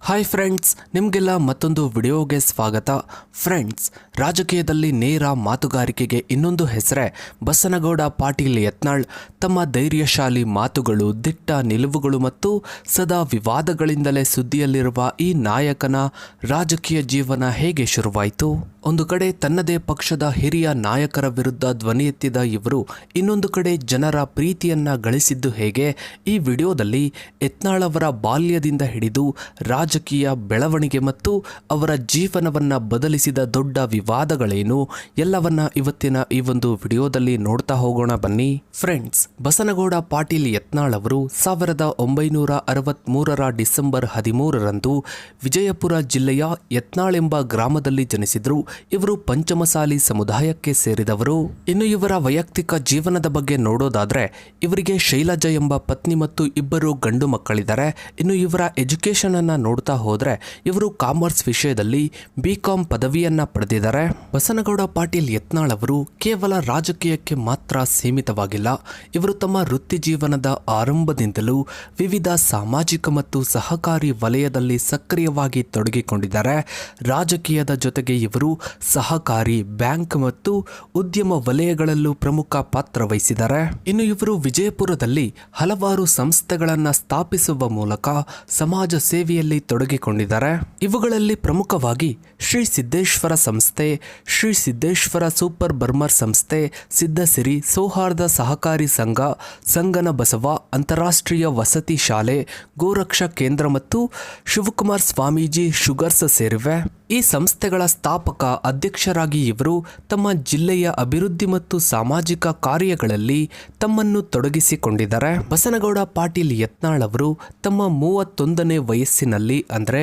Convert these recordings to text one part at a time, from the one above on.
Hi friends, ನಿಮಗೆಲ್ಲ ಮತ್ತೊಂದು ವಿಡಿಯೋಗೆ ಸ್ವಾಗತ. ಫ್ರೆಂಡ್ಸ್, ರಾಜಕೀಯದಲ್ಲಿ ನೇರ ಮಾತುಗಾರಿಕೆಗೆ ಇನ್ನೊಂದು ಹೆಸರೇ ಬಸನಗೌಡ ಪಾಟೀಲ್ ಯತ್ನಾಳ್. ತಮ್ಮ ಧೈರ್ಯಶಾಲಿ ಮಾತುಗಳು, ದಿಟ್ಟ ನಿಲುವುಗಳು ಮತ್ತು ಸದಾ ವಿವಾದಗಳಿಂದಲೇ ಸುದ್ದಿಯಲ್ಲಿರುವ ಈ ನಾಯಕನ ರಾಜಕೀಯ ಜೀವನ ಹೇಗೆ ಶುರುವಾಯಿತು? ಒಂದು ಕಡೆ ತನ್ನದೇ ಪಕ್ಷದ ಹಿರಿಯ ನಾಯಕರ ವಿರುದ್ಧ ಧ್ವನಿ ಎತ್ತಿದ ಇವರು ಇನ್ನೊಂದು ಕಡೆ ಜನರ ಪ್ರೀತಿಯನ್ನ ಗಳಿಸಿದ್ದು ಹೇಗೆ? ಈ ವಿಡಿಯೋದಲ್ಲಿ ಯತ್ನಾಳ್ ಅವರ ಬಾಲ್ಯದಿಂದ ಹಿಡಿದು ರಾಜಕೀಯ ಬೆಳವಣಿಗೆ ಮತ್ತು ಅವರ ಜೀವನವನ್ನ ಬದಲಿಸಿದ ದೊಡ್ಡ ವಿವಾದಗಳೇನು ಎಲ್ಲವನ್ನ ಇವತ್ತಿನ ಈ ಒಂದು ವಿಡಿಯೋದಲ್ಲಿ ನೋಡ್ತಾ ಹೋಗೋಣ ಬನ್ನಿ. ಫ್ರೆಂಡ್ಸ್, ಬಸನಗೌಡ ಪಾಟೀಲ್ ಯತ್ನಾಳ್ ಅವರು 1963 ಡಿಸೆಂಬರ್ 13ರಂದು ವಿಜಯಪುರ ಜಿಲ್ಲೆಯ ಯತ್ನಾಳ್ ಎಂಬ ಗ್ರಾಮದಲ್ಲಿ ಜನಿಸಿದ್ರು. ಇವರು ಪಂಚಮಸಾಲಿ ಸಮುದಾಯಕ್ಕೆ ಸೇರಿದವರು. ಇನ್ನು ಇವರ ವೈಯಕ್ತಿಕ ಜೀವನದ ಬಗ್ಗೆ ನೋಡೋದಾದ್ರೆ ಇವರಿಗೆ ಶೈಲಜಾ ಎಂಬ ಪತ್ನಿ ಮತ್ತು 2 ಗಂಡು ಮಕ್ಕಳಿದ್ದಾರೆ. ಇನ್ನು ಇವರ ಎಜುಕೇಶನ್ ಅನ್ನ ನೋಡ್ತಾ ಹೋದ್ರೆ ಇವರು ಕಾಮರ್ಸ್ ವಿಷಯದಲ್ಲಿ BCom ಪದವಿಯನ್ನ ಪಡೆದಿದ್ದಾರೆ. ಬಸನಗೌಡ ಪಾಟೀಲ್ ಯತ್ನಾಳ್ ಅವರು ಕೇವಲ ರಾಜಕೀಯಕ್ಕೆ ಮಾತ್ರ ಸೀಮಿತವಾಗಿಲ್ಲ. ಇವರು ತಮ್ಮ ವೃತ್ತಿ ಜೀವನದ ಆರಂಭದಿಂದಲೂ ವಿವಿಧ ಸಾಮಾಜಿಕ ಮತ್ತು ಸಹಕಾರಿ ವಲಯದಲ್ಲಿ ಸಕ್ರಿಯವಾಗಿ ತೊಡಗಿಕೊಂಡಿದ್ದಾರೆ. ರಾಜಕೀಯದ ಜೊತೆಗೆ ಇವರು ಸಹಕಾರಿ, ಬ್ಯಾಂಕ್ ಮತ್ತು ಉದ್ಯಮ ವಲಯಗಳಲ್ಲೂ ಪ್ರಮುಖ ಪಾತ್ರ ವಹಿಸಿದ್ದಾರೆ. ಇನ್ನು ಇವರು ವಿಜಯಪುರದಲ್ಲಿ ಹಲವಾರು ಸಂಸ್ಥೆಗಳನ್ನು ಸ್ಥಾಪಿಸುವ ಮೂಲಕ ಸಮಾಜ ಸೇವೆಯಲ್ಲಿ ತೊಡಗಿಕೊಂಡಿದ್ದಾರೆ. ಇವುಗಳಲ್ಲಿ ಪ್ರಮುಖವಾಗಿ ಶ್ರೀ ಸಿದ್ದೇಶ್ವರ ಸಂಸ್ಥೆ, ಶ್ರೀ ಸಿದ್ದೇಶ್ವರ ಸೂಪರ್ ಬರ್ಮರ್ ಸಂಸ್ಥೆ, ಸಿದ್ದಸಿರಿ ಸೌಹಾರ್ದ ಸಹಕಾರಿ ಸಂಘ, ಸಂಗನ ಬಸವ ಅಂತಾರಾಷ್ಟ್ರೀಯ ವಸತಿ ಶಾಲೆ, ಗೋರಕ್ಷಾ ಕೇಂದ್ರ ಮತ್ತು ಶಿವಕುಮಾರ್ ಸ್ವಾಮೀಜಿ ಶುಗರ್ಸ್ ಸೇರಿವೆ. ಈ ಸಂಸ್ಥೆಗಳ ಸ್ಥಾಪಕ ಅಧ್ಯಕ್ಷರಾಗಿ ಇವರು ತಮ್ಮ ಜಿಲ್ಲೆಯ ಅಭಿವೃದ್ಧಿ ಮತ್ತು ಸಾಮಾಜಿಕ ಕಾರ್ಯಗಳಲ್ಲಿ ತಮ್ಮನ್ನು ತೊಡಗಿಸಿಕೊಂಡಿದ್ದಾರೆ. ಬಸನಗೌಡ ಪಾಟೀಲ್ ಯತ್ನಾಳ್ ಅವರು ತಮ್ಮ 31ನೇ ವಯಸ್ಸಿನಲ್ಲಿ ಅಂದರೆ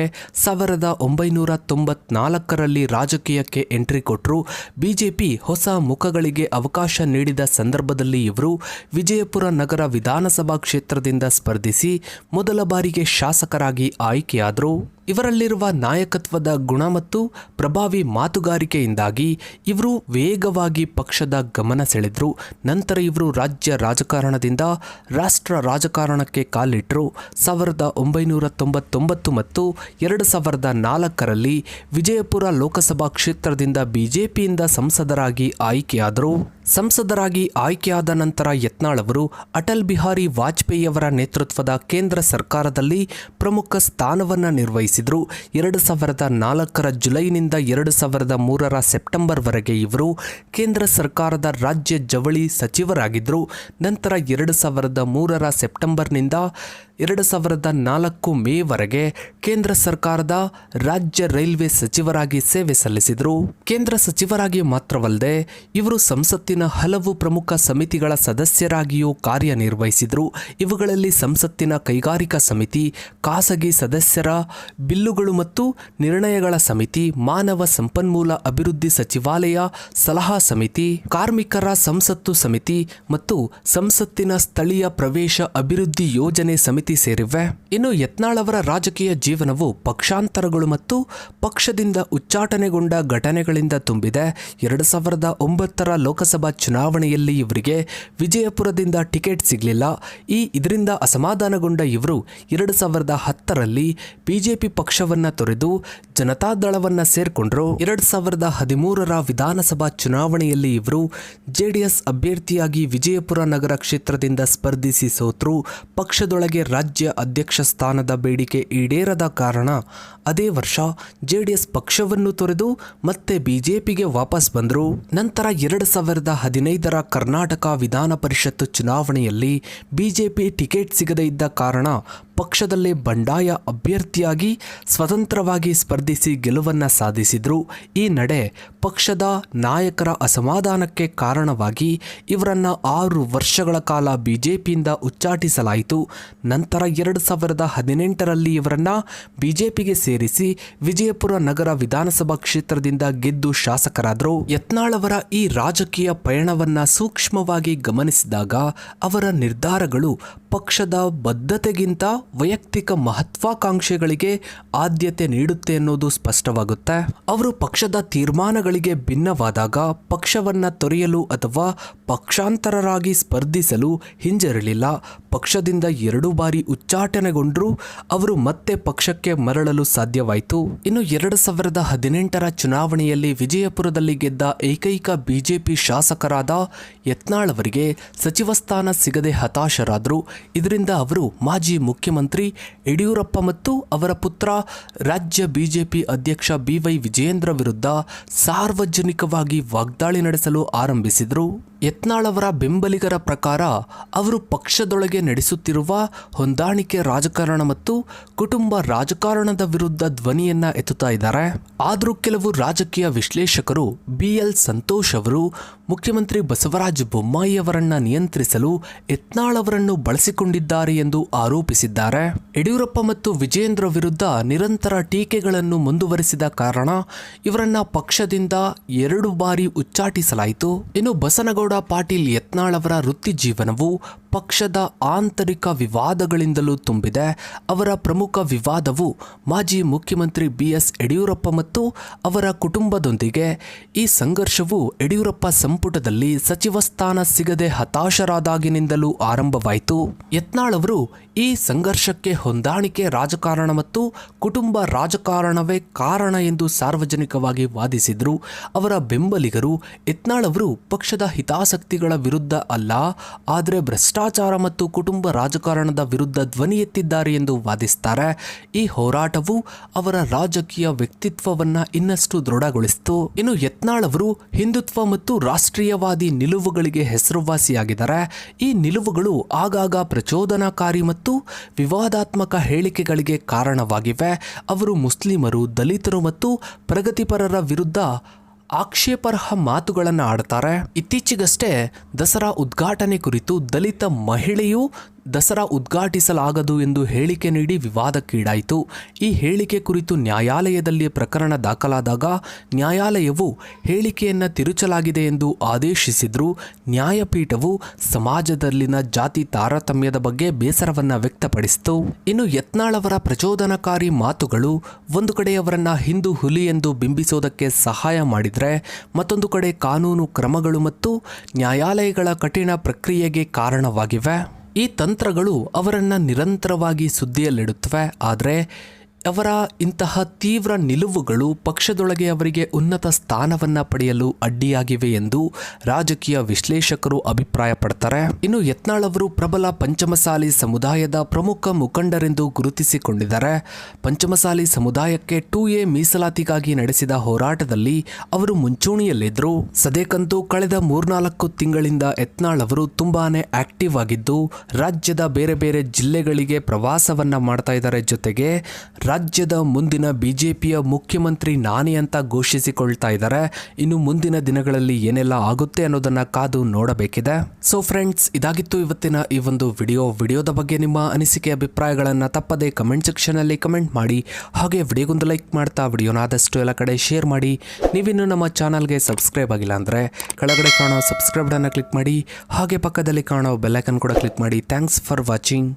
1994ರಲ್ಲಿ ರಾಜಕೀಯಕ್ಕೆ ಎಂಟ್ರಿ ಕೊಟ್ಟರು. ಬಿಜೆಪಿ ಹೊಸ ಮುಖಗಳಿಗೆ ಅವಕಾಶ ನೀಡಿದ ಸಂದರ್ಭದಲ್ಲಿ ಇವರು ವಿಜಯಪುರ ನಗರ ವಿಧಾನಸಭಾ ಕ್ಷೇತ್ರದಿಂದ ಸ್ಪರ್ಧಿಸಿ ಮೊದಲ ಬಾರಿಗೆ ಶಾಸಕರಾಗಿ ಆಯ್ಕೆಯಾದರು. ಇವರಲ್ಲಿರುವ ನಾಯಕತ್ವದ ಗುಣ ಮತ್ತು ಪ್ರಭಾವಿ ಮಾತುಗಾರಿಕೆಯಿಂದಾಗಿ ಇವರು ವೇಗವಾಗಿ ಪಕ್ಷದ ಗಮನ ಸೆಳೆದರು. ನಂತರ ಇವರು ರಾಜ್ಯ ರಾಜಕಾರಣದಿಂದ ರಾಷ್ಟ್ರ ರಾಜಕಾರಣಕ್ಕೆ ಕಾಲಿಟ್ಟರು. 1999 ಮತ್ತು 2004ರಲ್ಲಿ ವಿಜಯಪುರ ಲೋಕಸಭಾ ಕ್ಷೇತ್ರದಿಂದ ಬಿಜೆಪಿಯಿಂದ ಸಂಸದರಾಗಿ ಆಯ್ಕೆಯಾದರು. ಸಂಸದರಾಗಿ ಆಯ್ಕೆಯಾದ ನಂತರ ಯತ್ನಾಳ್ ಅವರು ಅಟಲ್ ಬಿಹಾರಿ ವಾಜಪೇಯಿಯವರ ನೇತೃತ್ವದ ಕೇಂದ್ರ ಸರ್ಕಾರದಲ್ಲಿ ಪ್ರಮುಖ ಸ್ಥಾನವನ್ನು ನಿರ್ವಹಿಸಿದರು. 2004ರ ಜುಲೈನಿಂದ 2003ರ ಸೆಪ್ಟೆಂಬರ್ವರೆಗೆ ಇವರು ಕೇಂದ್ರ ಸರ್ಕಾರದ ರಾಜ್ಯ ಜವಳಿ ಸಚಿವರಾಗಿದ್ದರು. ನಂತರ 2003ರ ಸೆಪ್ಟೆಂಬರ್ನಿಂದ 2004 ಮೇವರೆಗೆ ಕೇಂದ್ರ ಸರ್ಕಾರದ ರಾಜ್ಯ ರೈಲ್ವೆ ಸಚಿವರಾಗಿ ಸೇವೆ ಸಲ್ಲಿಸಿದರು. ಕೇಂದ್ರ ಸಚಿವರಾಗಿ ಮಾತ್ರವಲ್ಲದೆ ಇವರು ಸಂಸತ್ತಿನ ಹಲವು ಪ್ರಮುಖ ಸಮಿತಿಗಳ ಸದಸ್ಯರಾಗಿಯೂ ಕಾರ್ಯನಿರ್ವಹಿಸಿದರು. ಇವುಗಳಲ್ಲಿ ಸಂಸತ್ತಿನ ಕೈಗಾರಿಕಾ ಸಮಿತಿ, ಖಾಸಗಿ ಸದಸ್ಯರ ಬಿಲ್ಲುಗಳು ಮತ್ತು ನಿರ್ಣಯಗಳ ಸಮಿತಿ, ಮಾನವ ಸಂಪನ್ಮೂಲ ಅಭಿವೃದ್ಧಿ ಸಚಿವಾಲಯ ಸಲಹಾ ಸಮಿತಿ, ಕಾರ್ಮಿಕರ ಸಂಸತ್ತು ಸಮಿತಿ ಮತ್ತು ಸಂಸತ್ತಿನ ಸ್ಥಳೀಯ ಪ್ರವೇಶ ಅಭಿವೃದ್ಧಿ ಯೋಜನೆ ಸಮಿತಿ ಸೇರಿವೆ. ಇನ್ನು ಯತ್ನಾಳ್ ಅವರ ರಾಜಕೀಯ ಜೀವನವು ಪಕ್ಷಾಂತರಗಳು ಮತ್ತು ಪಕ್ಷದಿಂದ ಉಚ್ಚಾಟನೆಗೊಂಡ ಘಟನೆಗಳಿಂದ ತುಂಬಿದೆ. 2009ರ ಲೋಕಸಭಾ ಚುನಾವಣೆಯಲ್ಲಿ ಇವರಿಗೆ ವಿಜಯಪುರದಿಂದ ಟಿಕೆಟ್ ಸಿಗಲಿಲ್ಲ. ಇದರಿಂದ ಅಸಮಾಧಾನಗೊಂಡ ಇವರು 2010ರಲ್ಲಿ ಬಿಜೆಪಿ ಪಕ್ಷವನ್ನ ತೊರೆದು ಜನತಾದಳವನ್ನ ಸೇರ್ಕೊಂಡ್ರು. 2013ರ ವಿಧಾನಸಭಾ ಚುನಾವಣೆಯಲ್ಲಿ ಇವರು JDS ಅಭ್ಯರ್ಥಿಯಾಗಿ ವಿಜಯಪುರ ನಗರ ಕ್ಷೇತ್ರದಿಂದ ಸ್ಪರ್ಧಿಸಿ ಸೋತರು. ಪಕ್ಷದೊಳಗೆ ರಾಜ್ಯ ಅಧ್ಯಕ್ಷ ಸ್ಥಾನದ ಬೇಡಿಕೆ ಈಡೇರದ ಕಾರಣ ಅದೇ ವರ್ಷ JDS ಪಕ್ಷವನ್ನು ತೊರೆದು ಮತ್ತೆ ಬಿಜೆಪಿಗೆ ವಾಪಸ್ ಬಂದರು. ನಂತರ 2015ರ ಕರ್ನಾಟಕ ವಿಧಾನ ಪರಿಷತ್ತು ಚುನಾವಣೆಯಲ್ಲಿ ಬಿಜೆಪಿ ಟಿಕೆಟ್ ಸಿಗದೇ ಇದ್ದ ಕಾರಣ ಪಕ್ಷದಲ್ಲೇ ಬಂಡಾಯ ಅಭ್ಯರ್ಥಿಯಾಗಿ ಸ್ವತಂತ್ರವಾಗಿ ಸ್ಪರ್ಧಿಸಿ ಗೆಲುವನ್ನು ಸಾಧಿಸಿದರು. ಈ ನಡೆ ಪಕ್ಷದ ನಾಯಕರ ಅಸಮಾಧಾನಕ್ಕೆ ಕಾರಣವಾಗಿ ಇವರನ್ನ 6 ವರ್ಷಗಳ ಕಾಲ ಬಿಜೆಪಿಯಿಂದ ಉಚ್ಚಾಟಿಸಲಾಯಿತು. ನಂತರ 2018ರಲ್ಲಿ ಇವರನ್ನ ಬಿಜೆಪಿಗೆ ಸೇರಿಸಿ ವಿಜಯಪುರ ನಗರ ವಿಧಾನಸಭಾ ಕ್ಷೇತ್ರದಿಂದ ಗೆದ್ದು ಶಾಸಕರಾದರು. ಯತ್ನಾಳ್ ಅವರ ಈ ರಾಜಕೀಯ ಪಯಣವನ್ನ ಸೂಕ್ಷ್ಮವಾಗಿ ಗಮನಿಸಿದಾಗ ಅವರ ನಿರ್ಧಾರಗಳು ಪಕ್ಷದ ಬದ್ಧತೆಗಿಂತ ವೈಯಕ್ತಿಕ ಮಹತ್ವಾಕಾಂಕ್ಷೆಗಳಿಗೆ ಆದ್ಯತೆ ನೀಡುತ್ತೆ ಅನ್ನೋದು ಸ್ಪಷ್ಟವಾಗುತ್ತೆ. ಅವರು ಪಕ್ಷದ ತೀರ್ಮಾನಗಳಿಗೆ ಭಿನ್ನವಾದಾಗ ಪಕ್ಷವನ್ನ ತೊರೆಯಲು ಅಥವಾ ಪಕ್ಷಾಂತರರಾಗಿ ಸ್ಪರ್ಧಿಸಲು ಹಿಂಜರಿಲಿಲ್ಲ. ಪಕ್ಷದಿಂದ 2 ಬಾರಿ ಉಚ್ಚಾಟನೆಗೊಂಡರೂ ಅವರು ಮತ್ತೆ ಪಕ್ಷಕ್ಕೆ ಮರಳಲು ಸಾಧ್ಯವಾಯಿತು. ಇನ್ನು 2018ರ ಚುನಾವಣೆಯಲ್ಲಿ ವಿಜಯಪುರದಲ್ಲಿ ಗೆದ್ದ ಏಕೈಕ ಬಿಜೆಪಿ ಶಾಸಕರಾದ ಯತ್ನಾಳ್ ಅವರಿಗೆ ಸಚಿವ ಸ್ಥಾನ ಸಿಗದೆ ಹತಾಶರಾದರು. ಇದರಿಂದ ಅವರು ಮಾಜಿ ಮುಖ್ಯಮಂತ್ರಿ ಯಡಿಯೂರಪ್ಪ ಮತ್ತು ಅವರ ಪುತ್ರ ರಾಜ್ಯ ಬಿಜೆಪಿ ಅಧ್ಯಕ್ಷ BY ವಿಜಯೇಂದ್ರ ವಿರುದ್ಧ ಸಾರ್ವಜನಿಕವಾಗಿ ವಾಗ್ದಾಳಿ ನಡೆಸಲು ಆರಂಭಿಸಿದರು. ಯತ್ನಾಳ್ ಅವರ ಬೆಂಬಲಿಗರ ಪ್ರಕಾರ ಅವರು ಪಕ್ಷದೊಳಗೆ ನಡೆಸುತ್ತಿರುವ ಹೊಂದಾಣಿಕೆ ರಾಜಕಾರಣ ಮತ್ತು ಕುಟುಂಬ ರಾಜಕಾರಣದ ವಿರುದ್ಧ ಧ್ವನಿಯನ್ನ ಎತ್ತುತ್ತಾ ಇದ್ದಾರೆ. ಆದರೂ ಕೆಲವು ರಾಜಕೀಯ ವಿಶ್ಲೇಷಕರು BL ಸಂತೋಷ್ ಅವರು ಮುಖ್ಯಮಂತ್ರಿ ಬಸವರಾಜ ಬೊಮ್ಮಾಯಿ ಅವರನ್ನ ನಿಯಂತ್ರಿಸಲು ಯತ್ನಾಳ್ ಅವರನ್ನು ಬಳಸಿಕೊಂಡಿದ್ದಾರೆ ಎಂದು ಆರೋಪಿಸಿದ್ದಾರೆ. ಯಡಿಯೂರಪ್ಪ ಮತ್ತು ವಿಜಯೇಂದ್ರ ವಿರುದ್ಧ ನಿರಂತರ ಟೀಕೆಗಳನ್ನು ಮುಂದುವರಿಸಿದ ಕಾರಣ ಇವರನ್ನ ಪಕ್ಷದಿಂದ 2 ಬಾರಿ ಉಚ್ಚಾಟಿಸಲಾಯಿತು. ಇನ್ನು ಬಸನಗೌಡ ಪಾಟೀಲ್ ಯತ್ನಾಳ್ ಅವರ ವೃತ್ತಿ ಜೀವನವು ಪಕ್ಷದ ಆಂತರಿಕ ವಿವಾದಗಳಿಂದಲೂ ತುಂಬಿದೆ. ಅವರ ಪ್ರಮುಖ ವಿವಾದವು ಮಾಜಿ ಮುಖ್ಯಮಂತ್ರಿ BS ಯಡಿಯೂರಪ್ಪ ಮತ್ತು ಅವರ ಕುಟುಂಬದೊಂದಿಗೆ. ಈ ಸಂಘರ್ಷವು ಯಡಿಯೂರಪ್ಪ ಸಂಪುಟದಲ್ಲಿ ಸಚಿವ ಸ್ಥಾನ ಸಿಗದೆ ಹತಾಶರಾದಾಗಿನಿಂದಲೂ ಆರಂಭವಾಯಿತು. ಯತ್ನಾಳ್ ಅವರು ಈ ಸಂಘರ್ಷಕ್ಕೆ ಹೊಂದಾಣಿಕೆ ರಾಜಕಾರಣ ಮತ್ತು ಕುಟುಂಬ ರಾಜಕಾರಣವೇ ಕಾರಣ ಎಂದು ಸಾರ್ವಜನಿಕವಾಗಿ ವಾದಿಸಿದರು. ಅವರ ಬೆಂಬಲಿಗರು ಯತ್ನಾಳ್ ಅವರು ಪಕ್ಷದ ಹಿತಾಸಕ್ತಿಗಳ ವಿರುದ್ಧ ಅಲ್ಲ, ಆದರೆ ಭ್ರಷ್ಟಾಚಾರ ಮತ್ತು ಕುಟುಂಬ ರಾಜಕಾರಣದ ವಿರುದ್ಧ ಧ್ವನಿ ಎತ್ತಿದ್ದಾರೆ ಎಂದು ವಾದಿಸುತ್ತಾರೆ. ಈ ಹೋರಾಟವು ಅವರ ರಾಜಕೀಯ ವ್ಯಕ್ತಿತ್ವವನ್ನ ಇನ್ನಷ್ಟು ದೃಢಗೊಳಿಸಿತು. ಇನ್ನು ಯತ್ನಾಳ್ ಅವರು ಹಿಂದುತ್ವ ಮತ್ತು ರಾಷ್ಟ್ರೀಯವಾದಿ ನಿಲುವುಗಳಿಗೆ ಹೆಸರುವಾಸಿಯಾಗಿದ್ದಾರೆ. ಈ ನಿಲುವುಗಳು ಆಗಾಗ ಪ್ರಚೋದನಾಕಾರಿ ಮತ್ತು ವಿವಾದಾತ್ಮಕ ಹೇಳಿಕೆಗಳಿಗೆ ಕಾರಣವಾಗಿವೆ. ಅವರು ಮುಸ್ಲಿಮರು, ದಲಿತರು ಮತ್ತು ಪ್ರಗತಿಪರರ ವಿರುದ್ಧ ಆಕ್ಷೇಪಾರ್ಹ ಮಾತುಗಳನ್ನು ಆಡ್ತಾರೆ. ಇತ್ತೀಚೆಗಷ್ಟೇ ದಸರಾ ಉದ್ಘಾಟನೆ ಕುರಿತು ದಲಿತ ಮಹಿಳೆಯು ದಸರಾ ಉದ್ಘಾಟಿಸಲಾಗದು ಎಂದು ಹೇಳಿಕೆ ನೀಡಿ ವಿವಾದಕ್ಕೀಡಾಯಿತು. ಈ ಹೇಳಿಕೆ ಕುರಿತು ನ್ಯಾಯಾಲಯದಲ್ಲಿ ಪ್ರಕರಣ ದಾಖಲಾದಾಗ ನ್ಯಾಯಾಲಯವು ಹೇಳಿಕೆಯನ್ನು ತಿರುಚಲಾಗಿದೆ ಎಂದು ಆದೇಶಿಸಿದ್ರು. ನ್ಯಾಯಪೀಠವು ಸಮಾಜದಲ್ಲಿನ ಜಾತಿ ತಾರತಮ್ಯದ ಬಗ್ಗೆ ಬೇಸರವನ್ನು ವ್ಯಕ್ತಪಡಿಸಿತು. ಇನ್ನು ಯತ್ನಾಳ್ ಅವರ ಪ್ರಚೋದನಕಾರಿ ಮಾತುಗಳು ಒಂದು ಕಡೆ ಅವರನ್ನ ಹಿಂದೂ ಹುಲಿ ಎಂದು ಬಿಂಬಿಸೋದಕ್ಕೆ ಸಹಾಯ ಮಾಡಿದರೆ, ಮತ್ತೊಂದು ಕಡೆ ಕಾನೂನು ಕ್ರಮಗಳು ಮತ್ತು ನ್ಯಾಯಾಲಯಗಳ ಕಠಿಣ ಪ್ರಕ್ರಿಯೆಗೆ ಕಾರಣವಾಗಿವೆ. ಈ ತಂತ್ರಗಳು ಅವರನ್ನು ನಿರಂತರವಾಗಿ ಸುದ್ದಿಯಲ್ಲಿಡುತ್ತವೆ. ಆದರೆ ಅವರ ಇಂತಹ ತೀವ್ರ ನಿಲುವುಗಳು ಪಕ್ಷದೊಳಗೆ ಅವರಿಗೆ ಉನ್ನತ ಸ್ಥಾನವನ್ನು ಪಡೆಯಲು ಅಡ್ಡಿಯಾಗಿವೆ ಎಂದು ರಾಜಕೀಯ ವಿಶ್ಲೇಷಕರು ಅಭಿಪ್ರಾಯಪಡ್ತಾರೆ. ಇನ್ನು ಯತ್ನಾಳ್ ಅವರು ಪ್ರಬಲ ಪಂಚಮಸಾಲಿ ಸಮುದಾಯದ ಪ್ರಮುಖ ಮುಖಂಡರೆಂದು ಗುರುತಿಸಿಕೊಂಡಿದ್ದಾರೆ. ಪಂಚಮಸಾಲಿ ಸಮುದಾಯಕ್ಕೆ 2A ಮೀಸಲಾತಿಗಾಗಿ ನಡೆಸಿದ ಹೋರಾಟದಲ್ಲಿ ಅವರು ಮುಂಚೂಣಿಯಲ್ಲಿದ್ದರು. ಸದ್ಯಕ್ಕಂತೂ ಕಳೆದ 3-4 ತಿಂಗಳಿಂದ ಯತ್ನಾಳ್ ಅವರು ತುಂಬಾನೇ ಆಕ್ಟಿವ್ ಆಗಿದ್ದು ರಾಜ್ಯದ ಬೇರೆ ಬೇರೆ ಜಿಲ್ಲೆಗಳಿಗೆ ಪ್ರವಾಸವನ್ನ ಮಾಡ್ತಾ ಇದ್ದಾರೆ. ಜೊತೆಗೆ ರಾಜ್ಯದ ಮುಂದಿನ ಬಿಜೆಪಿಯ ಮುಖ್ಯಮಂತ್ರಿ ನಾನೇ ಅಂತ ಘೋಷಿಸಿಕೊಳ್ತಾ ಇದ್ದಾರೆ. ಇನ್ನು ಮುಂದಿನ ದಿನಗಳಲ್ಲಿ ಏನೆಲ್ಲ ಆಗುತ್ತೆ ಅನ್ನೋದನ್ನ ಕಾದು ನೋಡಬೇಕಿದೆ. ಸೊ ಫ್ರೆಂಡ್ಸ್, ಇದಾಗಿತ್ತು ಇವತ್ತಿನ ಈ ಒಂದು ವಿಡಿಯೋದ ಬಗ್ಗೆ ನಿಮ್ಮ ಅನಿಸಿಕೆ ಅಭಿಪ್ರಾಯಗಳನ್ನು ತಪ್ಪದೆ ಕಮೆಂಟ್ ಸೆಕ್ಷನ್ ಅಲ್ಲಿ ಕಮೆಂಟ್ ಮಾಡಿ. ಹಾಗೆ ವಿಡಿಯೋಗೊಂದು ಲೈಕ್ ಮಾಡ್ತಾ ವಿಡಿಯೋನ ಆದಷ್ಟು ಎಲ್ಲ ಕಡೆ ಶೇರ್ ಮಾಡಿ. ನೀವಿನ್ನು ನಮ್ಮ ಚಾನಲ್ಗೆ ಸಬ್ಸ್ಕ್ರೈಬ್ ಆಗಿಲ್ಲ ಅಂದ್ರೆ ಕೆಳಗಡೆ ಕಾಣೋ ಸಬ್ಸ್ಕ್ರೈಬ್ ಅನ್ನು ಕ್ಲಿಕ್ ಮಾಡಿ. ಹಾಗೆ ಪಕ್ಕದಲ್ಲಿ ಕಾಣೋ ಬೆಲ್ ಐಕಾನ್ ಕೂಡ ಕ್ಲಿಕ್ ಮಾಡಿ. Thanks for watching.